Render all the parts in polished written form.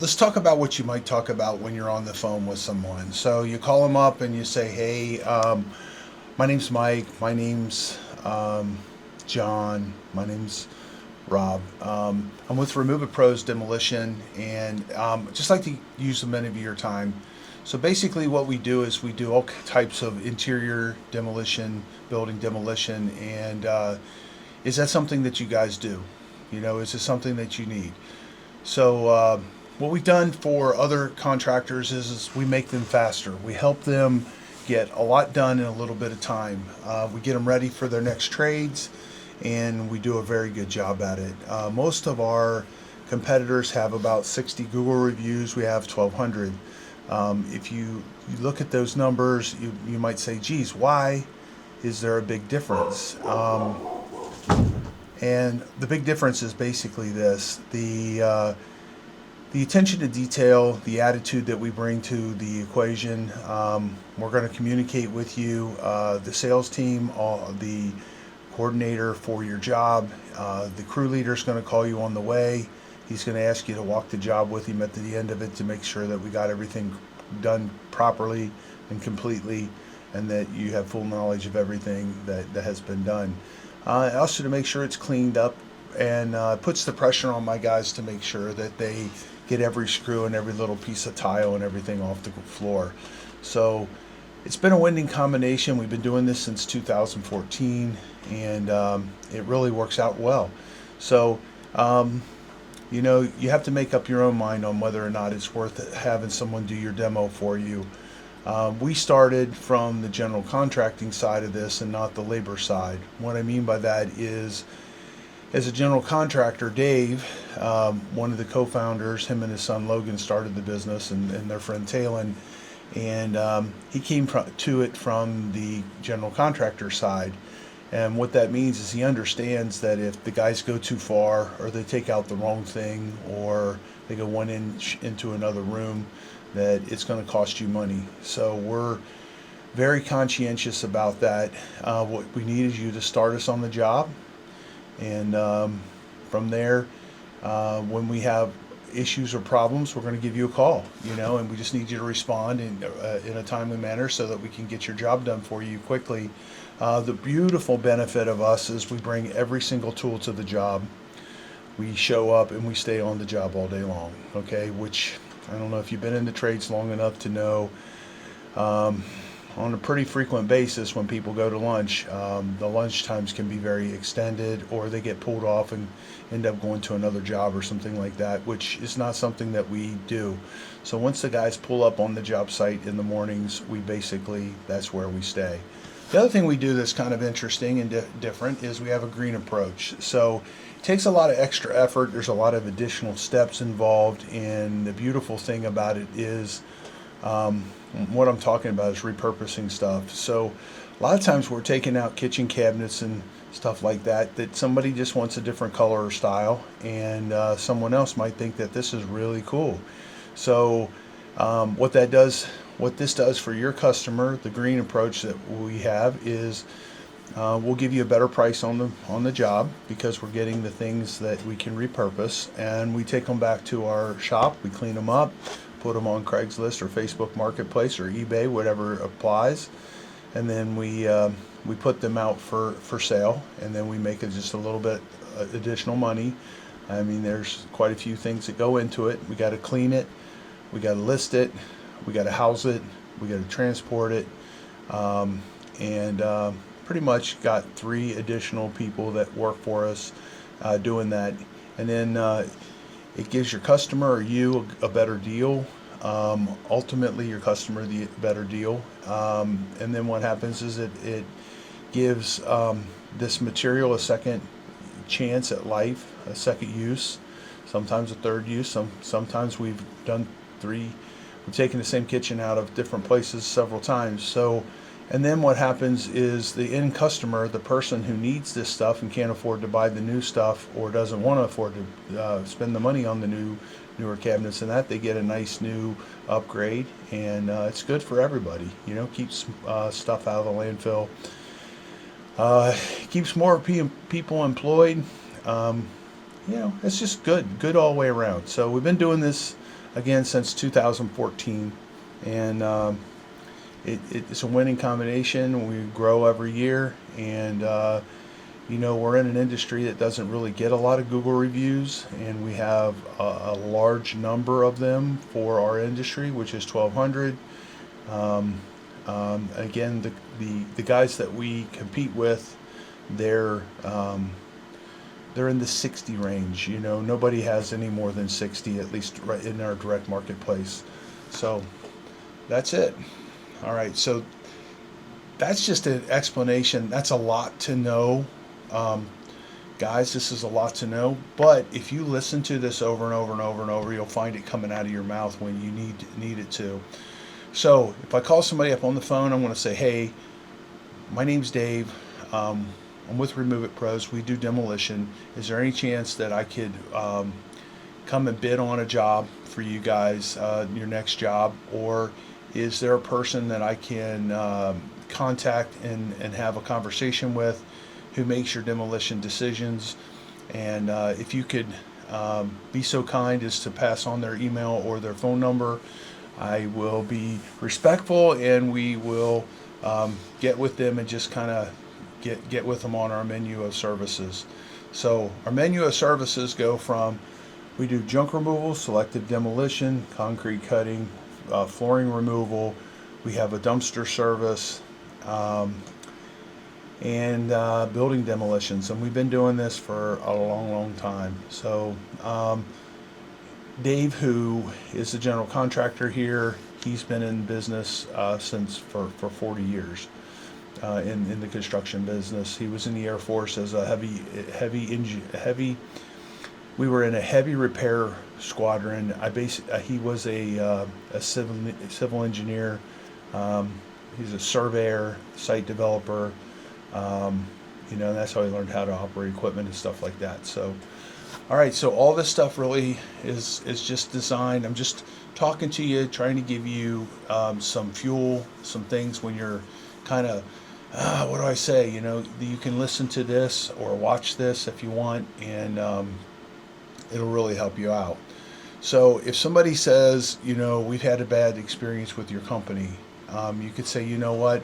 Let's talk about what you might talk about when you're on the phone with someone. So you call them up and you say, "Hey, my name's Mike. My name's John. My name's Rob. I'm with Remove It Pros Demolition, and just like to use a minute of your time. So basically, what we do is we do all types of interior demolition, building demolition, and is that something that you guys do? Is this something that you need? So what we've done for other contractors is we make them faster. We help them get a lot done in a little bit of time. We get them ready for their next trades, and we do a very good job at it. Most of our competitors have about 60 Google reviews. We have 1,200. If you look at those numbers, you might say, geez, why is there a big difference? And the big difference is basically this: the attention to detail, the attitude that we bring to the equation. We're going to communicate with you, the sales team, the coordinator for your job. The crew leader is going to call you on the way. He's going to ask you to walk the job with him at the end of it to make sure that we got everything done properly and completely, and that you have full knowledge of everything that has been done. Also to make sure it's cleaned up, and puts the pressure on my guys to make sure that they get every screw and every little piece of tile and everything off the floor. So it's been a winning combination. We've been doing this since 2014, and it really works out well. So you have to make up your own mind on whether or not it's worth having someone do your demo for you. We started from the general contracting side of this and not the labor side. What I mean by that is, as a general contractor, Dave, one of the co-founders, him and his son Logan started the business, and their friend Talon, and he came to it from the general contractor side. And what that means is he understands that if the guys go too far, or they take out the wrong thing, or they go 1 inch into another room, that it's going to cost you money. So we're very conscientious about that. What we need is you to start us on the job. And from there, when we have issues or problems, we're going to give you a call, and we just need you to respond in a timely manner so that we can get your job done for you quickly. The beautiful benefit of us is we bring every single tool to the job. We show up and we stay on the job all day long, okay? Which, I don't know if you've been in the trades long enough to know, on a pretty frequent basis, when people go to lunch, the lunch times can be very extended, or they get pulled off and end up going to another job or something like that, which is not something that we do. So once the guys pull up on the job site in the mornings, that's where we stay. The other thing we do that's kind of interesting and different is we have a green approach. So it takes a lot of extra effort. There's a lot of additional steps involved, and the beautiful thing about it is, what I'm talking about is repurposing stuff. So a lot of times we're taking out kitchen cabinets and stuff like that somebody just wants a different color or style, and someone else might think that this is really cool. So what this does for your customer, the green approach that we have, is we'll give you a better price on the job, because we're getting the things that we can repurpose, and we take them back to our shop. We clean them up, put them on Craigslist or Facebook Marketplace or eBay, whatever applies, and then we put them out for sale, and then we make it just a little bit additional money. I mean, there's quite a few things that go into it. We got to clean it, we got to list it, we got to house it, we got to transport it, and pretty much got 3 additional people that work for us doing that. And then it gives your customer or you a better deal. Ultimately, your customer the better deal. And then what happens is it gives this material a second chance at life, a second use, sometimes a third use. Sometimes we've done 3. We've taken the same kitchen out of different places several times. So, and then what happens is the end customer, the person who needs this stuff and can't afford to buy the new stuff, or doesn't want to afford to spend the money on the newer cabinets and that, they get a nice new upgrade, and it's good for everybody. Keeps stuff out of the landfill. Keeps more people employed. It's just good all the way around. So we've been doing this again, since 2014. And it's a winning combination. We grow every year, and we're in an industry that doesn't really get a lot of Google reviews, and we have a large number of them for our industry, which is 1,200. Again, the guys that we compete with, they're in the 60 range. Nobody has any more than 60, at least right in our direct marketplace. So that's it. All right, so that's just an explanation. That's a lot to know. Guys, this is a lot to know, but if you listen to this over and over and over and over, you'll find it coming out of your mouth when you need it to. So if I call somebody up on the phone, I'm going to say, hey, my name's Dave. I'm with Remove It Pros. We do demolition. Is there any chance that I could come and bid on a job for you guys, your next job? Or is there a person that I can contact and have a conversation with who makes your demolition decisions? And if you could be so kind as to pass on their email or their phone number, I will be respectful, and we will get with them and just kind of get with them on our menu of services. So our menu of services go from, we do junk removal, selective demolition, concrete cutting, flooring removal. We have a dumpster service, and building demolitions. And we've been doing this for a long time. So Dave, who is the general contractor here, he's been in business for 40 years in the construction business. He was in the Air Force as a heavy. We were in a heavy repair squadron. He was a civil engineer. He's a surveyor, site developer. That's how he learned how to operate equipment and stuff like that. So, all right. So all this stuff really is just designed. I'm just talking to you, trying to give you some fuel, some things when you're kind of, what do I say? You can listen to this or watch this if you want, and it'll really help you out. So if somebody says, we've had a bad experience with your company, you could say, you know what,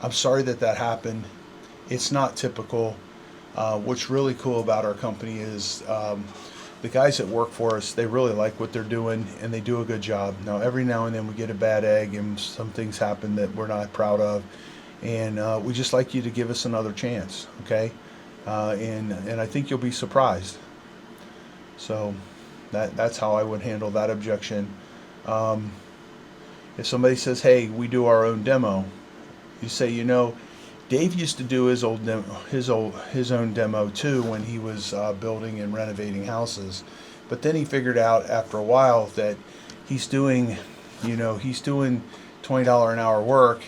I'm sorry that happened. It's not typical. What's really cool about our company is the guys that work for us, they really like what they're doing, and they do a good job. Now, every now and then we get a bad egg, and some things happen that we're not proud of, and we just like you to give us another chance, okay? And I think you'll be surprised. So that's how I would handle that objection. If somebody says, hey, we do our own demo, you say, Dave used to do his own demo too when he was building and renovating houses, but then he figured out after a while that he's doing $20 an hour work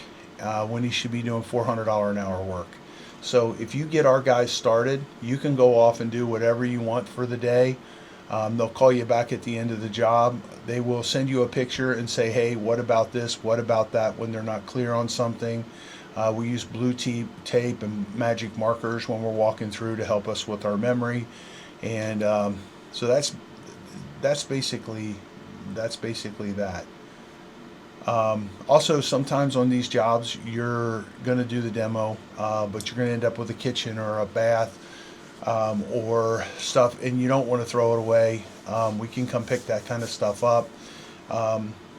when he should be doing $400 an hour work. So if you get our guys started, you can go off and do whatever you want for the day. They'll call you back at the end of the job. They will send you a picture and say, hey, what about this? What about that? When they're not clear on something. We use blue tape and magic markers when we're walking through to help us with our memory. And so that's basically that. Also, sometimes on these jobs, you're going to do the demo, but you're going to end up with a kitchen or a bath or stuff, and you don't want to throw it away. We can come pick that kind of stuff up.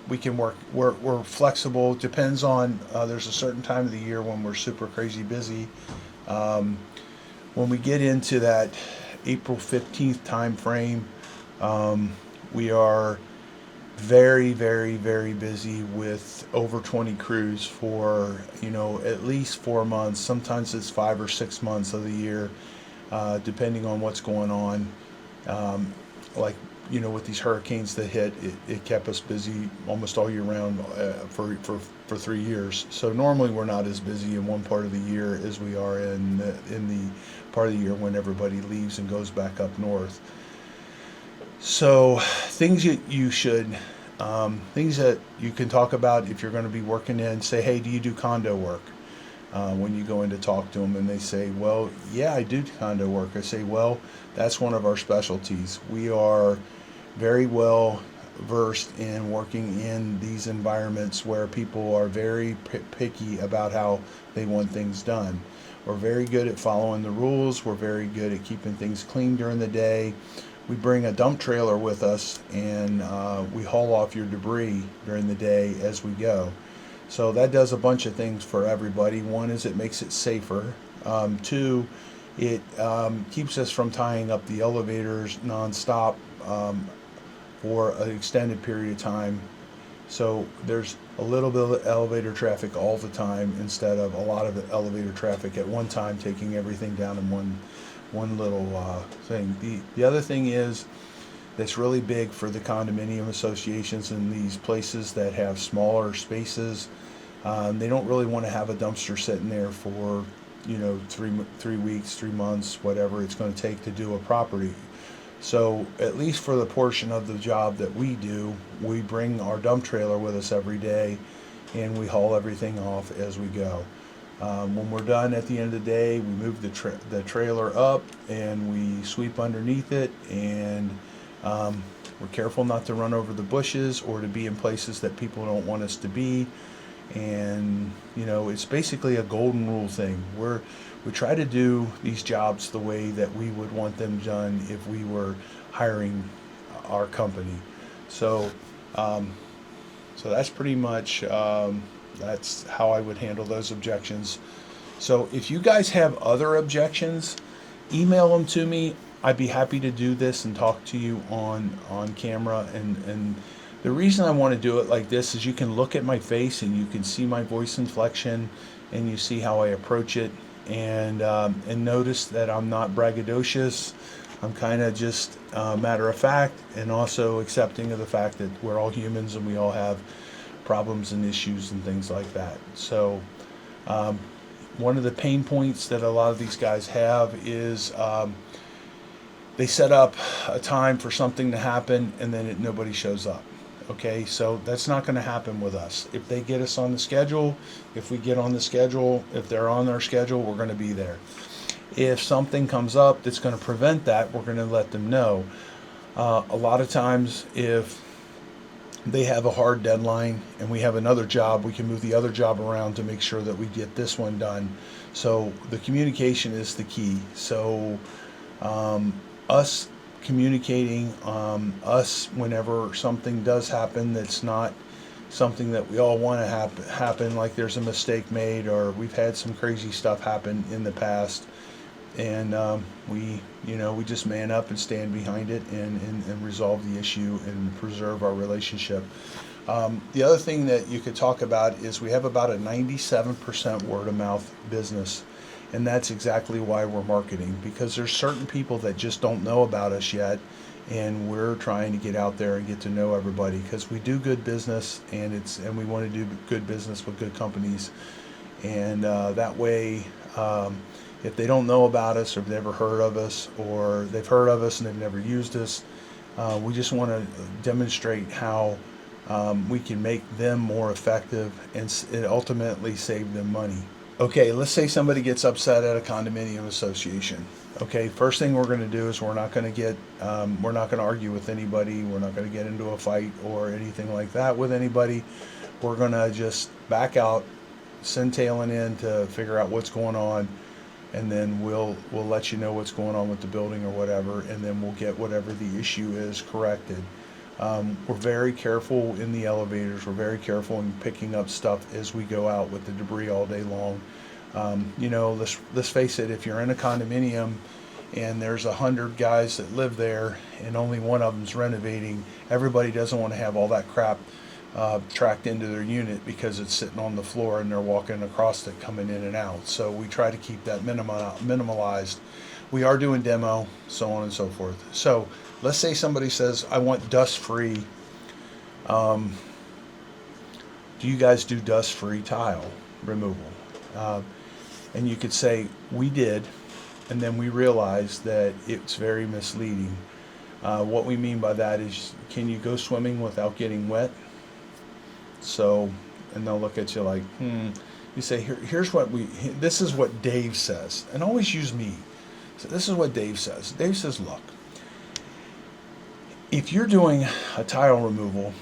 We can work. We're flexible. Depends on. There's a certain time of the year when we're super crazy busy. When we get into that April 15th time frame, we are very, very, very busy with over 20 crews for at least 4 months. Sometimes it's 5 or 6 months of the year, depending on what's going on. With these hurricanes that hit, it kept us busy almost all year round for 3 years. So normally we're not as busy in one part of the year as we are in the part of the year when everybody leaves and goes back up north. So things that you can talk about if you're going to be working in, say, hey, do you do condo work? When you go in to talk to them and they say, well, yeah, I do condo work. I say, well, that's one of our specialties. We are very well versed in working in these environments where people are very picky about how they want things done. We're very good at following the rules. We're very good at keeping things clean during the day. We bring a dump trailer with us, and we haul off your debris during the day as we go. So that does a bunch of things for everybody. One is it makes it safer. Two, it keeps us from tying up the elevators nonstop for an extended period of time. So there's a little bit of elevator traffic all the time instead of a lot of elevator traffic at one time, taking everything down in one little thing. The other thing is that's really big for the condominium associations and these places that have smaller spaces. They don't really want to have a dumpster sitting there for 3 weeks, 3 months, whatever it's going to take to do a property. So at least for the portion of the job that we do, we bring our dump trailer with us every day, and we haul everything off as we go. When we're done at the end of the day, we move the trailer up and we sweep underneath it, and we're careful not to run over the bushes or to be in places that people don't want us to be. And it's basically a golden rule thing. We try to do these jobs the way that we would want them done if we were hiring our company. So that's pretty much that's how I would handle those objections. So if you guys have other objections, email them to me. I'd be happy to do this and talk to you on camera. And the reason I want to do it like this is you can look at my face and you can see my voice inflection, and you see how I approach it, and notice that I'm not braggadocious. I'm kind of just matter of fact, and also accepting of the fact that we're all humans and we all have problems and issues and things like that. So one of the pain points that a lot of these guys have is they set up a time for something to happen and then nobody shows up. Okay, so that's not going to happen with us. If they get us on the schedule, if we get on the schedule, if they're on our schedule, we're going to be there. If something comes up that's going to prevent that, we're going to let them know. A lot of times, if they have a hard deadline and we have another job, we can move the other job around to make sure that we get this one done. So the communication is the key. So us communicating, us whenever something does happen that's not something that we all want to happen, like there's a mistake made or we've had some crazy stuff happen in the past, and we just man up and stand behind it and resolve the issue and preserve our relationship. The other thing that you could talk about is we have about a 97% word of mouth business. And that's exactly why we're marketing, because there's certain people that just don't know about us yet, and we're trying to get out there and get to know everybody, because we do good business, and we want to do good business with good companies, and that way, if they don't know about us or have never heard of us, or they've heard of us and they've never used us, we just want to demonstrate how we can make them more effective and ultimately save them money. Okay, let's say somebody gets upset at a condominium association. Okay, first thing we're going to do is we're not going to argue with anybody. We're not going to get into a fight or anything like that with anybody. We're going to just back out, send tailing in to figure out what's going on, and then we'll let you know what's going on with the building or whatever, and then we'll get whatever the issue is corrected. We're very careful in the elevators. We're very careful in picking up stuff as we go out with the debris all day long. Let's face it, if you're in a condominium and there's 100 guys that live there and only one of them's renovating, everybody doesn't want to have all that crap tracked into their unit because it's sitting on the floor and they're walking across it coming in and out. So we try to keep that minimalized. We are doing demo, so on and so forth. So let's say somebody says, I want dust-free. Do you guys do dust-free tile removal? And you could say, we did, and then we realized that it's very misleading. What we mean by that is, can you go swimming without getting wet? So, and they'll look at you like, You say, this is what Dave says, and always use me. So this is what Dave says. Dave says, look, If you're doing a tile removal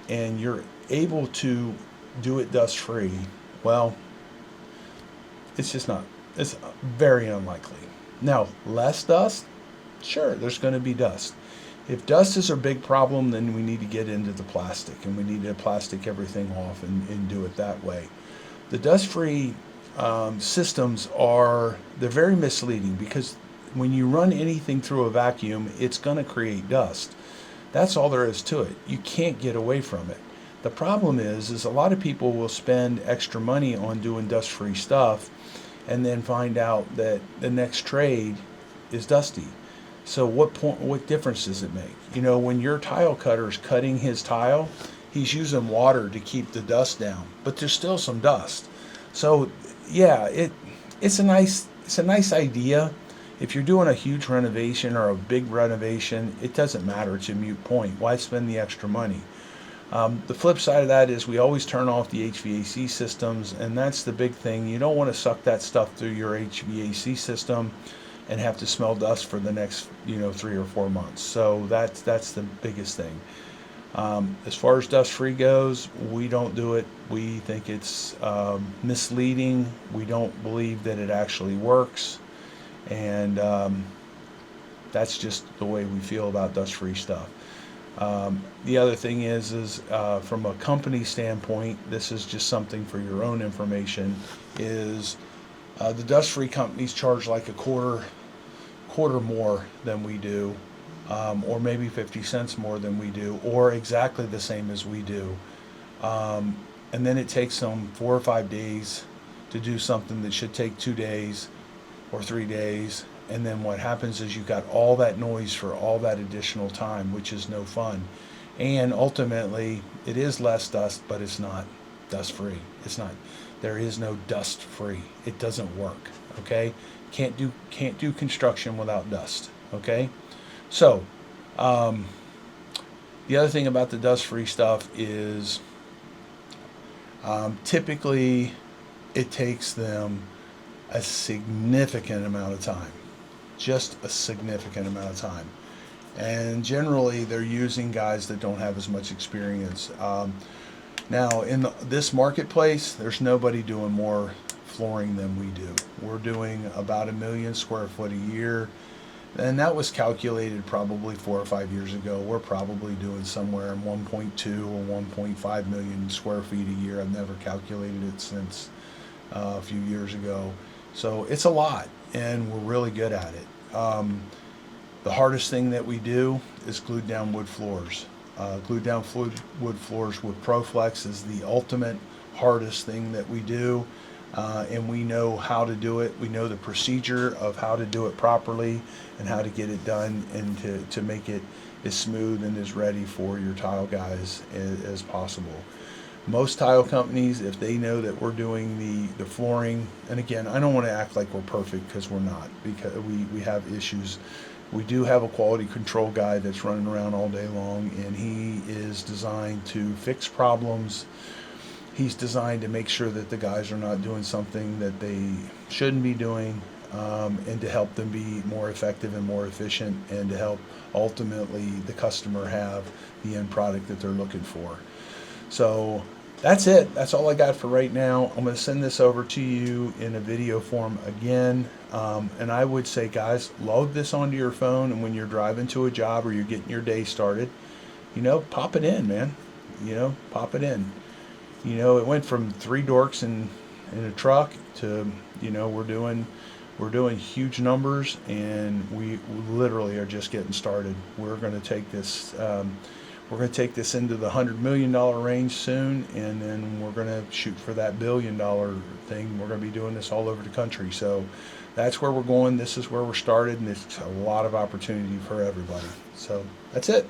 and you're able to do it dust free, well, it's just not, it's very unlikely. Now, less dust, sure, there's going to be dust. If dust is a big problem, then we need to get into the plastic, and we need to plastic everything off and do it that way. The dust-free systems they're very misleading, because when you run anything through a vacuum, it's going to create dust. That's all there is to it. You can't get away from it. The problem is a lot of people will spend extra money on doing dust-free stuff and then find out that the next trade is dusty. So what difference does it make? You know, when your tile cutter is cutting his tile, he's using water to keep the dust down, but there's still some dust. So yeah, it's a nice idea. If you're doing a huge renovation or a big renovation, it doesn't matter. It's a moot point. Why spend the extra money? The flip side of that is we always turn off the HVAC systems, and that's the big thing. You don't want to suck that stuff through your HVAC system and have to smell dust for the next 3 or 4 months. So that's the biggest thing. As far as dust free goes, we don't do it. We think it's misleading. We don't believe that it actually works, and that's just the way we feel about dust free stuff. The other thing is from a company standpoint, this is just something for your own information, is the dust-free companies charge like a quarter more than we do, or maybe 50 cents more than we do, or exactly the same as we do. And then it takes them 4 or 5 days to do something that should take 2 days or 3 days. And then what happens is you've got all that noise for all that additional time, which is no fun. And ultimately, it is less dust, but it's not dust-free. It's not. There is no dust-free. It doesn't work. Okay? Can't do construction without dust. Okay? So, the other thing about the dust-free stuff is typically it takes them a significant amount of time. Just a significant amount of time. And generally they're using guys that don't have as much experience. Now in this marketplace, there's nobody doing more flooring than we do. We're doing about 1 million square foot a year, and that was calculated probably 4 or 5 years ago. We're probably doing somewhere in 1.2 or 1.5 million square feet a year. I've never calculated it since a few years ago. So it's a lot, and we're really good at it. The hardest thing that we do is glued down wood floors. Glued down wood floors with ProFlex is the ultimate hardest thing that we do, and we know how to do it. We know the procedure of how to do it properly and how to get it done, and to make it as smooth and as ready for your tile guys as possible. Most tile companies, if they know that we're doing the flooring, and again, I don't want to act like we're perfect, because we're not, because we have issues. We do have a quality control guy that's running around all day long, and he is designed to fix problems. He's designed to make sure that the guys are not doing something that they shouldn't be doing, and to help them be more effective and more efficient, and to help ultimately the customer have the end product that they're looking for. So that's it. That's all I got for right now. I'm going to send this over to you in a video form again. And I would say, guys, load this onto your phone, and when you're driving to a job or you're getting your day started, pop it in, man. Pop it in. It went from 3 dorks in a truck to, we're doing huge numbers, and we literally are just getting started. We're going to take this into the $100 million range soon, and then we're going to shoot for that $1 billion thing. We're going to be doing this all over the country. So that's where we're going. This is where we're started, and it's a lot of opportunity for everybody. So that's it.